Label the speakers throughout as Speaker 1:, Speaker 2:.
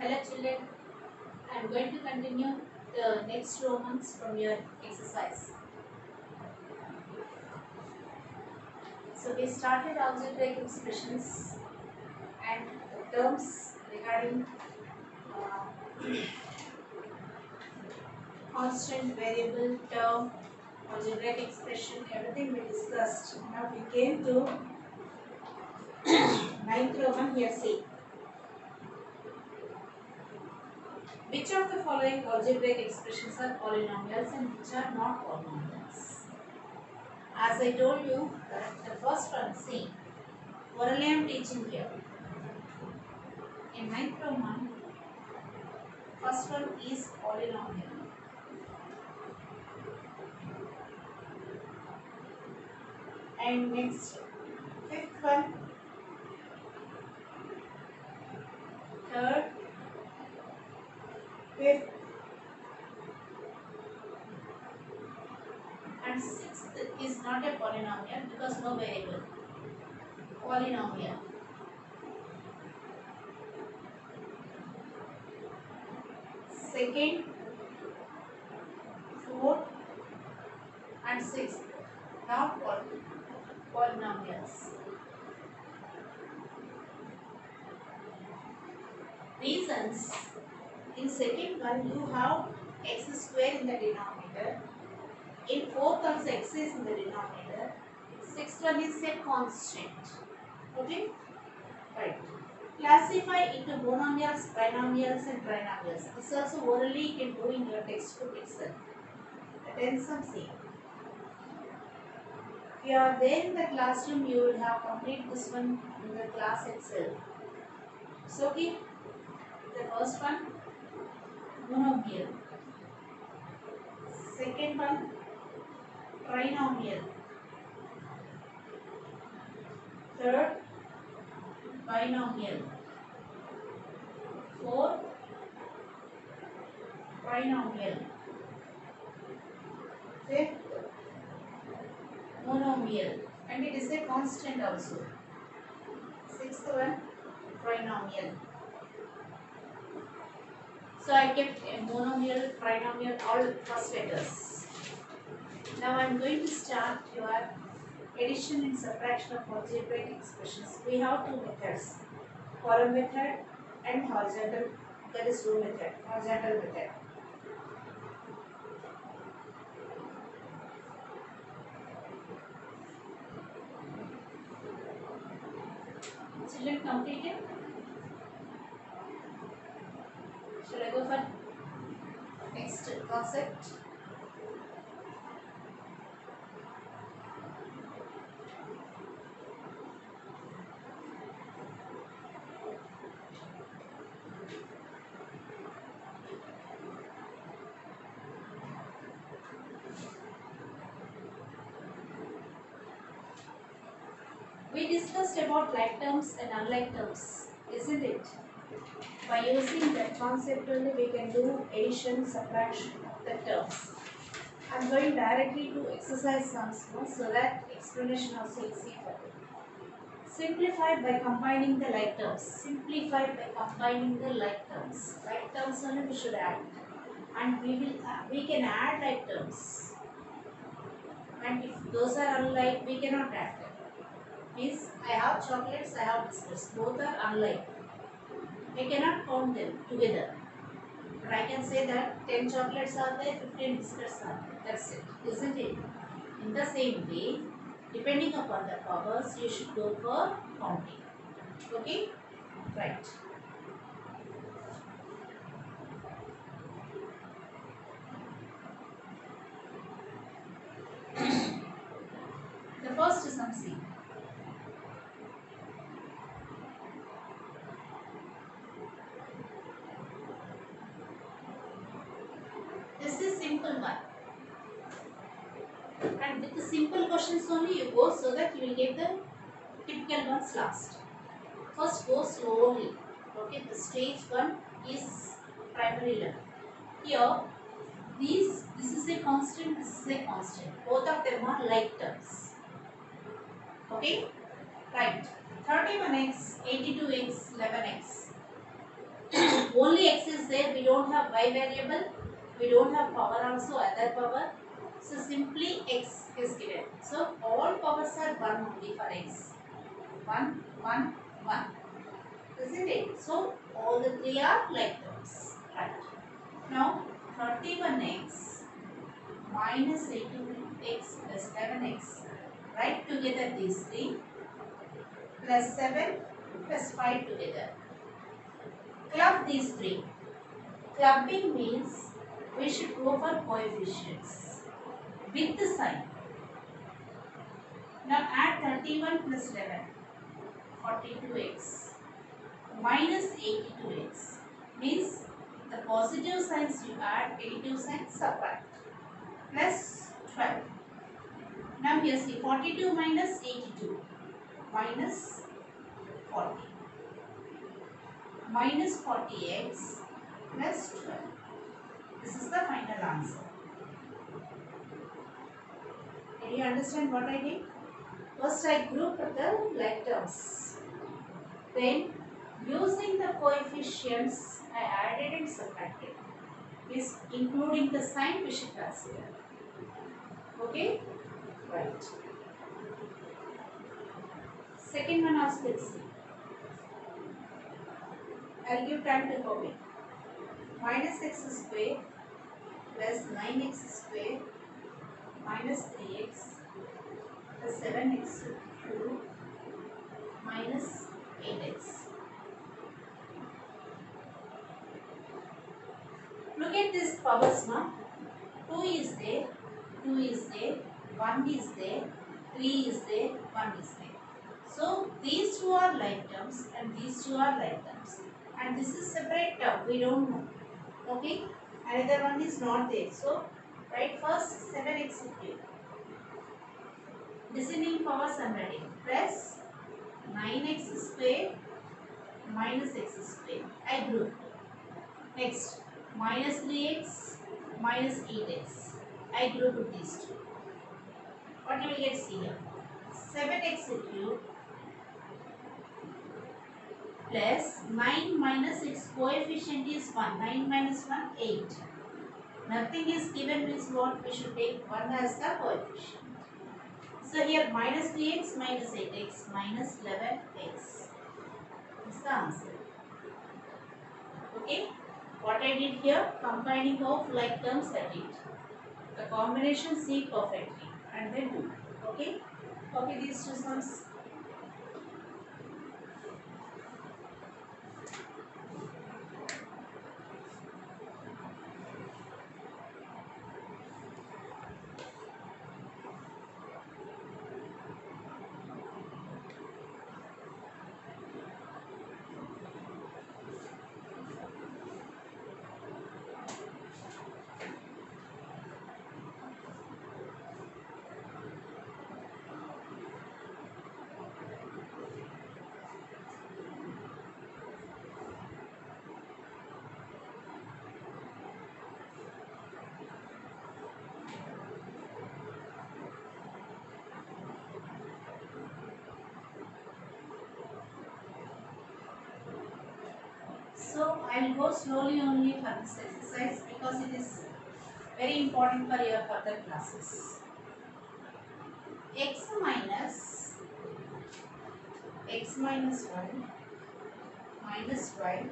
Speaker 1: Hello children, I am going to continue the next Romans from your exercise. So we started algebraic expressions and the terms regarding constant, variable, term, algebraic expression, everything we discussed. Now we came to ninth Roman. Here see. Which of the following algebraic expressions are polynomials and which are not polynomials? As I told you, the first one, see, orally I am teaching here. In ninth Roman, first one is polynomial. And next, fifth one, third, fifth, and sixth is not a polynomial because no variable. Polynomial. Second, fourth, and sixth, not polynomials. Reasons: in second one you have x square in the denominator. In fourth also x is in the denominator. Sixth one is a constant. Okay? Right. Classify into monomials, binomials and trinomials. This also orally you can do in your textbook itself. Attend some C. If you are there in the classroom, you will have complete this one in the class itself. So okay. The first one, monomial. Second one, trinomial. Third, binomial. Fourth, trinomial. Fifth, monomial, and it is a constant also. Sixth one, trinomial. So I kept a monomial, trinomial, all first letters. Now I am going to start your addition and subtraction of algebraic expressions. We have two methods, column method and horizontal, that is row method, horizontal method. Children completed? Shall I go for next concept? We discussed about like terms and unlike terms, isn't it? By using that concept only we can do addition, subtraction of the terms. I am going directly to exercise sums now so that explanation also is easier. Simplify by combining the like terms. Simplify by combining the like terms. Like terms only we should add, and we can add like terms. And if those are unlike, we cannot add them. Means I have chocolates, I have biscuits. Both are unlike. I cannot count them together. But I can say that 10 chocolates are there, 15 biscuits are there. That's it, isn't it? In the same way, depending upon the powers, you should go for counting. Okay? Right. The first is some C. This is simple one. And with the simple questions only you go so that you will get the typical ones last. First go slowly. Okay, the stage one is primary level. Here, this is a constant, this is a constant. Both of them are like terms. Okay, right. 31x, 82x, 11x. only x is there, we don't have y variable, we don't have power also, other power. So simply x is given. So all powers are 1 only for x. 1, 1, 1. Isn't it? So all the three are like terms. Right. Now 31x minus 82x plus 11x. Write together these three plus 7 plus 5 together. Club these three. Clubbing means we should go for coefficients with the sign. Now add 31 plus 11, 42x minus 82x means the positive signs you add, negative signs subtract, plus 12. Now here see 42 minus 82 minus 40 minus 40x plus 12. This is the final answer. Did you understand what I did? First I grouped the like terms. Then using the coefficients I added and subtracted. Is including the sign we should consider. Okay? Right. Second one also let's see. I'll give time to copy. Minus x square plus 9x square minus 3x plus 7x cube minus 8x. Look at this powers now. 2 is there, 2 is there, 1 is there, 3 is there, 1 is there. So these two are like terms and these two are like terms. And this is separate term, we don't know. Okay? Another one is not there. So write first 7x cube. Descending powers I am writing. Plus 9x square minus x square. I group. Next minus 3x minus 8x. I group these two. What you will get here? 7x cube plus 9 minus its coefficient is 1. 9 minus 1, 8. Nothing is given means what? We should take 1 as the coefficient. So here minus 3x minus 8x minus 11x is the answer. Okay? What I did here? Combining of like terms I did. The combination see perfectly and then do. Okay? Copy these two sums. So I will go slowly only for this exercise because it is very important for your further classes. X minus 1 minus y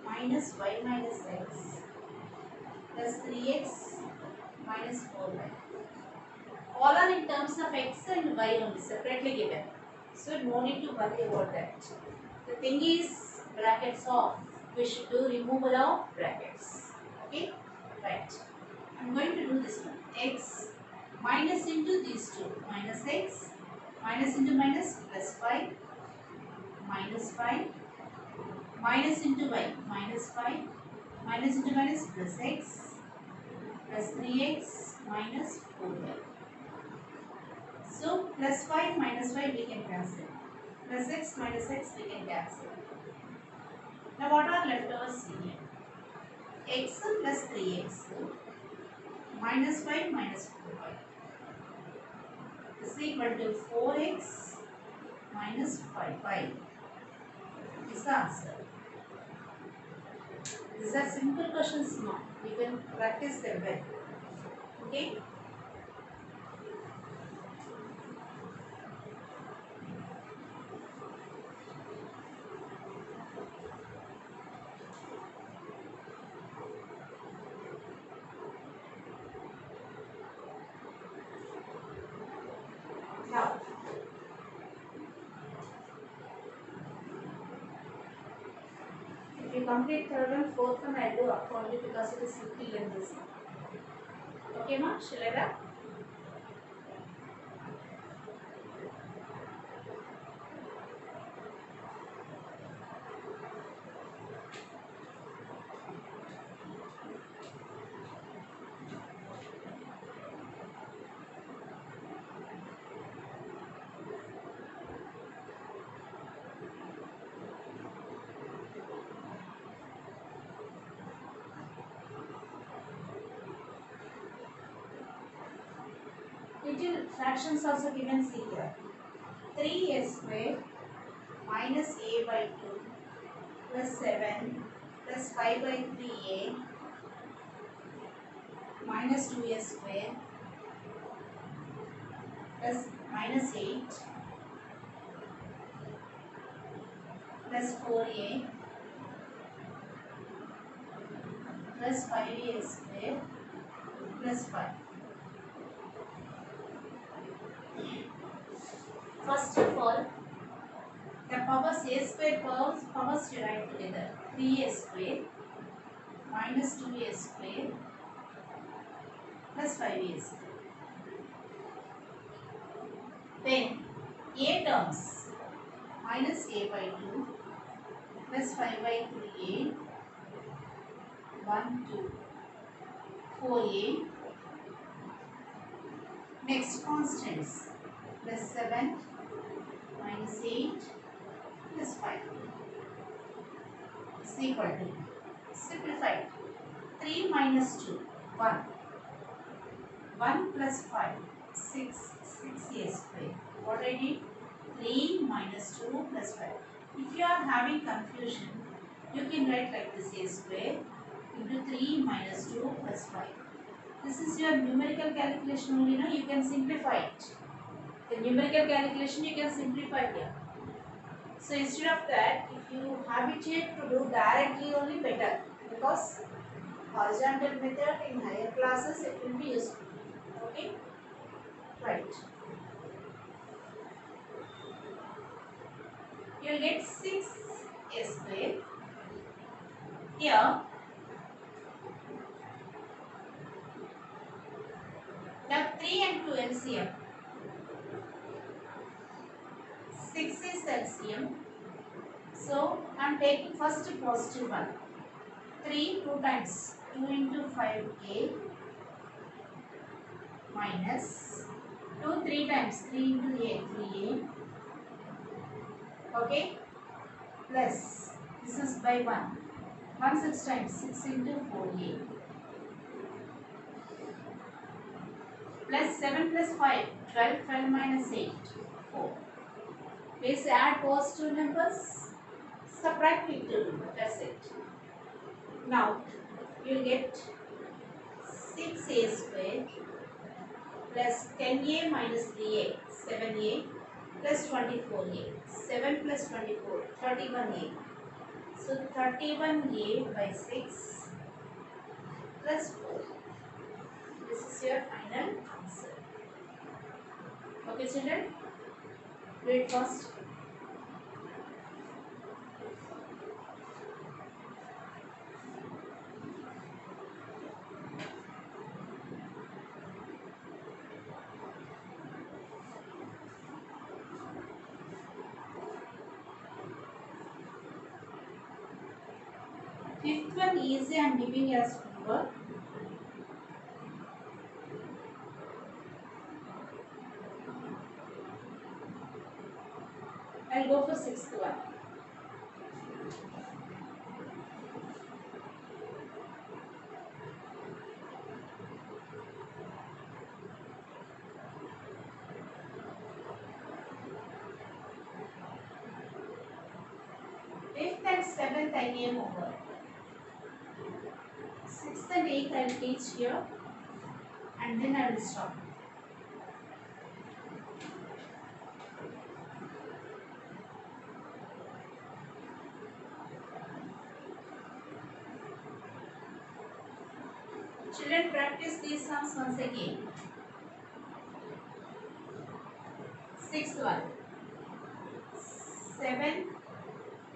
Speaker 1: minus y minus x plus 3x minus 4y. All are in terms of x and y only separately given. So no need to worry about that. The thing is brackets off. We should do removal of brackets. Okay? Right. I am going to do this one. X minus into these two. Minus x. Minus into minus plus 5. Minus 5. Minus into y. Minus 5. Minus into minus plus x. Plus 3x minus 4y. So plus 5 minus 5 we can cancel. Plus x minus x we can cancel. Now what are leftovers here? X plus 3x minus 5 minus 4y is equal to 4x minus 5y is the answer. These are simple questions now. You can practice them well. Okay? Now, if you complete third and fourth one, I'll do accordingly because it is little in this. Okay, ma? Shall I wrap? Little fractions also given, see here. 3a square minus a by 2 plus 7 plus 5 by 3a minus 2a square plus minus 8 plus 4a plus 5a square plus 5. First of all, the powers a square powers you write together. 3a square minus 2a square plus 5a square. Then a terms minus a by 2 plus 5 by 3a 1 2 4a. Next constants plus 7 minus 8 plus 5 is equal to, simplified, 3 minus 2 1 1 plus 5 6 6a square. What I did? 3 minus 2 plus 5. If you are having confusion, you can write like this: a square into 3 minus 2 plus 5. This is your numerical calculation only, no? You can simplify it. The numerical calculation you can simplify here. So instead of that, if you habituate to do directly only, better, because horizontal method in higher classes it will be useful. Okay? Right. You will get 6a square. Here, now 3 and 2 LCM. 6 is LCM. So I am taking first positive one. 3 2 times 2 into 5a minus 2 3 times 3 into a 3a. Okay, plus this is by 1 1 6 times 6 into 4a plus 7 plus 5 12 12 minus 8 4. Please add positive numbers, subtract negative number, that's it. Now you will get 6a square plus 10a minus 3a 7a plus 24a 7 plus 24 31a. So 31a by 6 plus 4. This is your final answer. Okay children, do it first. Fifth one easy, I am giving as homework. I'll go for sixth one. Fifth and seventh I gave homework. 6th and 8th I will teach here and then I will stop. Children, practice these sums once again. 6th one. 7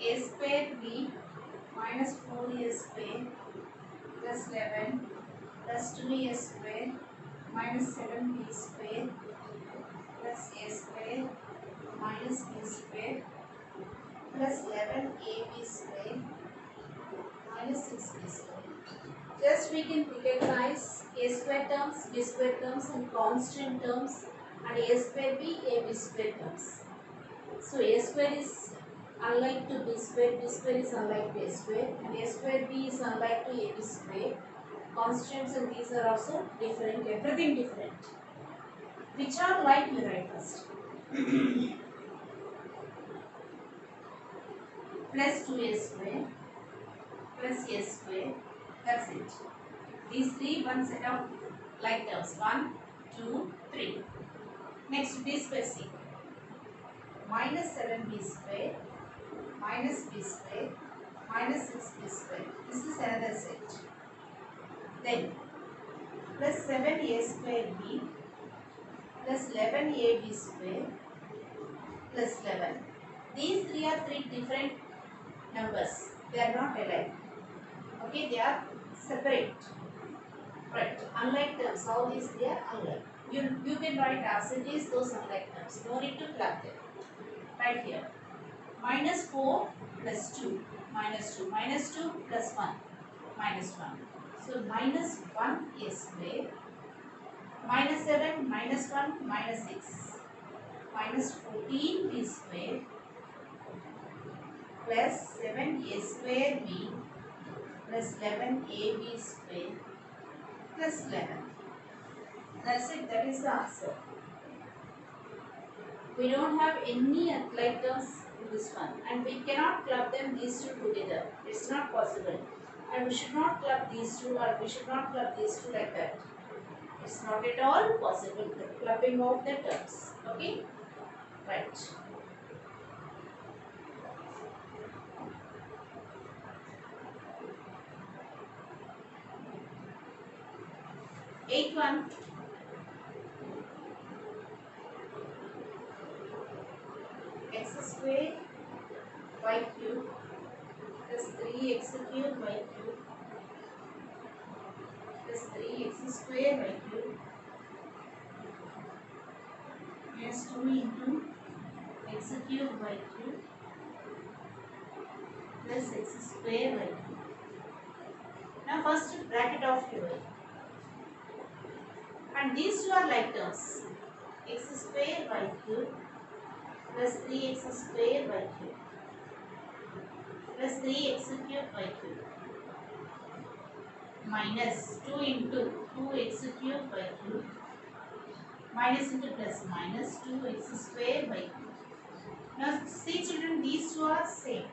Speaker 1: a square b minus 4a square plus 11 plus 2a square minus 7b square plus a square minus b square plus 11ab square minus 6b square. Just we can recognize a square terms, b square terms and constant terms and a square b, ab square terms. So a square is unlike to b square is unlike to a square and a square b is unlike to ab square. Constants and these are also different, everything different. Which are like we write first. Plus 2a square plus a square, that's it. These three, one set of like terms, 1, 2, 3. Next b square c. Minus 7b square minus b square minus 6b square. This is another set. Then plus 7a square b plus 11ab square plus 11. These three are three different numbers. They are not alike. Okay, they are separate. Right. Unlike terms, all these three are unlike. You can write as it is those unlike terms. No need to club them. Right here. Minus 4 plus 2. Minus 2. Minus 2 plus 1. Minus 1. So minus 1 a square. Minus 7 minus 1 minus 6. Minus 14 b square plus 7 a square b plus 11 ab square plus 11. That's it. That is the answer. We don't have any like terms in this one and we cannot club them these two together. It's not possible. And we should not club these two or we should not club these two like that. It's not at all possible, the clubbing of the terms. Okay? Right. Eighth one. X square y cube plus 3x cube y cube plus 3x square y cube minus 2 into x cube y cube plus x square y cube. Now first bracket off your y. And these two are like terms. X square y cube plus 3x square y cube plus 3x cube y cube minus 2 into 2x cube y cube minus into plus minus 2x square y cube. Now see children, these two are same.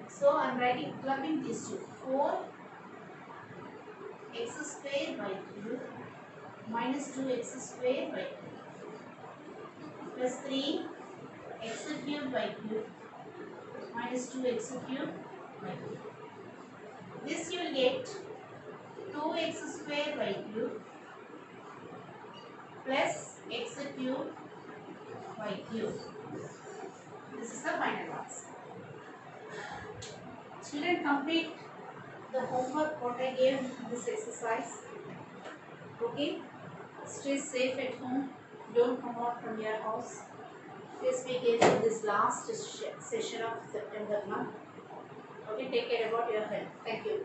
Speaker 1: So I am writing clubbing these two. 4 x square y cube minus 2x square y cube plus 3 x cube y cube minus 2x cube y cube. This you will get 2x square y cube plus x cube y cube. This is the final answer. Children, complete the homework what I gave in this exercise. Okay? Stay safe at home. Don't come out from your house. Please be careful this last session of September month. Okay, take care about your health. Thank you.